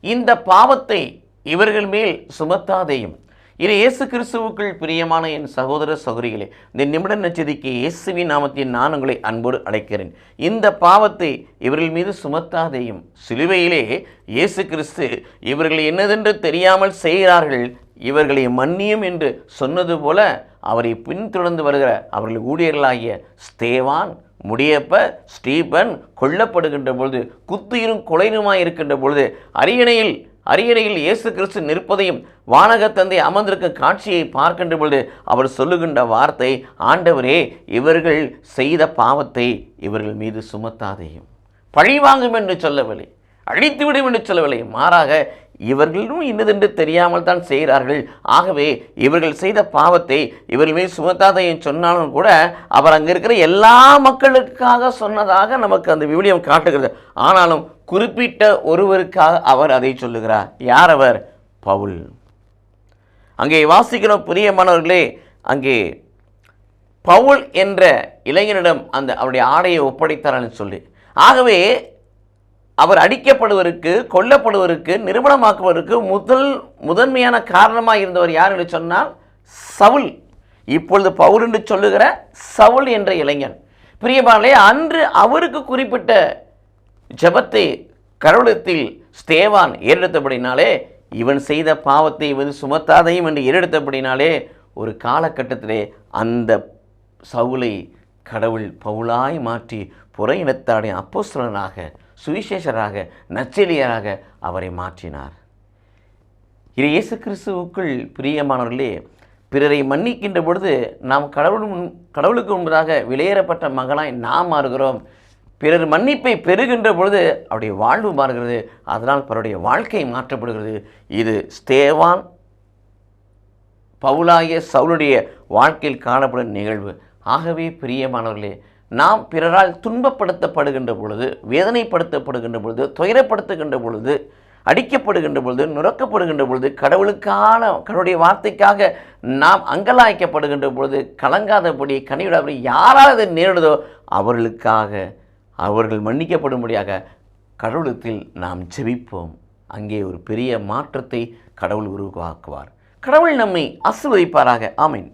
இந்த பாவத்தை இவர்கள் மேல் சுமத்தாதேயும். இது இயேசு கிறிஸ்துவுக்குள் பிரியமான என் சகோதர சகோதரிகளே, இந்த நிமிட நச்சதிக்கு இயேசுவின் நாமத்தில் நான் உங்களை அன்போடு அழைக்கிறேன். இந்த பாவத்தை இவர்கள் மீது சுமத்தாதேயும். சிலுவையிலே இயேசு கிறிஸ்து இவர்கள் என்னதென்று தெரியாமல் செய்கிறார்கள், இவர்களை மன்னியும் என்று சொன்னது போல அவரை பின்தொடர்ந்து வருகிற அவர்கள் ஊழியர்களாகிய ஸ்தேவான், முடியப்ப, ஸ்டீபன் கொல்லப்படுகின்ற பொழுது, குத்துயிரும் கொலையுமாய் இருக்கின்ற பொழுது அரியணையில் இயேசு கிறிஸ்து நிற்பதையும் வானகத்தந்தை அமர்ந்திருக்கும் காட்சியை பார்க்கின்ற பொழுது அவர் சொல்லுகின்ற வார்த்தை, ஆண்டவரே, இவர்கள் செய்த பாவத்தை இவர்கள் மீது சுமத்தாதேயும். பழிவாங்கும் என்று சொல்லவில்லை, அழித்துவிடும் என்று சொல்லவில்லை. மாறாக இவர்களும் இன்னதென்று தெரியாமல் தான் செய்கிறார்கள். ஆகவே இவர்கள் செய்த பாவத்தை இவர்கள் மீது சுமத்தாதையும் சொன்னாலும் கூட அவர் அங்கே இருக்கிற எல்லா மக்களுக்காக சொன்னதாக நமக்கு அந்த விவிலியம் காட்டுகிறது. ஆனாலும் குறிப்பிட்ட ஒருவருக்காக அவர் அதை சொல்லுகிறார். யார் அவர்? பவுல். அங்கே வாசிக்கிற பிரியமானவர்களே, அங்கே பவுல் என்ற இளைஞனிடம் அவருடைய ஆடையை ஒப்படைத்தார்னு சொல்லி, ஆகவே அவர் அடிக்கப்படுவதற்கு, கொல்லப்படுவதற்கு, நிறுவனமாக்குவதற்கு முதன்மையான காரணமாக இருந்தவர் யார் என்று சொன்னால் சவுல். இப்பொழுது பவுல் என்று சொல்லுகிற சவுல் என்ற இளைஞன். பிரியமானவர்களே, அன்று அவருக்கு குறிப்பிட்ட ஜெபத்தை கடவுளத்தில் ஸ்தேவான் ஏறெடுத்தபடினாலே, இவன் செய்த பாவத்தை இவன் சுமத்தாதையும் என்று ஏறெடுத்தபடினாலே, ஒரு காலகட்டத்திலே அந்த சவுலை கடவுள் பவுலாய் மாற்றி புற இனத்தாடைய அப்போஸ்தலனாக, சுவிசேஷராக, நற்செய்தியராக அவரை மாற்றினார். இது இயேசு கிறிஸ்துவுக்குள் பிரியமானவர்களே, பிறரை மன்னிக்கின்ற பொழுது நாம் கடவுளுக்கு முன்பதாக விலையேறப்பட்ட மகனாய் நாம் மாறுகிறோம். பிறர் மன்னிப்பை பெறுகின்ற பொழுது அவருடைய வாழ்வு மாறுகிறது. அதனால் பிறருடைய வாழ்க்கை மாற்றப்படுகிறது. இது ஸ்தேவான், பவுலாகிய சவுலுடைய வாழ்க்கையில் காணப்படும் நிகழ்வு. ஆகவே பிரியமானவர்களே, நாம் பிறரால் துன்பப்படுத்தப்படுகின்ற பொழுது, வேதனைப்படுத்தப்படுகின்ற பொழுது, துயரப்படுத்துகின்ற பொழுது, அடிக்கப்படுகின்ற பொழுது, நுறக்கப்படுகின்ற பொழுது, கடவுளுடைய வார்த்தைக்காக நாம் அங்கலாய்க்கப்படுகின்ற பொழுது கலங்காதபடி, கனிவிடாதபடி யாரால் அதை நேரிடுதோ அவர்களுக்காக அவர்கள் மன்னிக்கப்படும்படியாக கடவுளத்தில் நாம் ஜெபிப்போம். அங்கே ஒரு பெரிய மாற்றத்தை கடவுள் உருவாக்குவார். கடவுள் நம்மை ஆசீர்வதிப்பாராக. ஆமென்.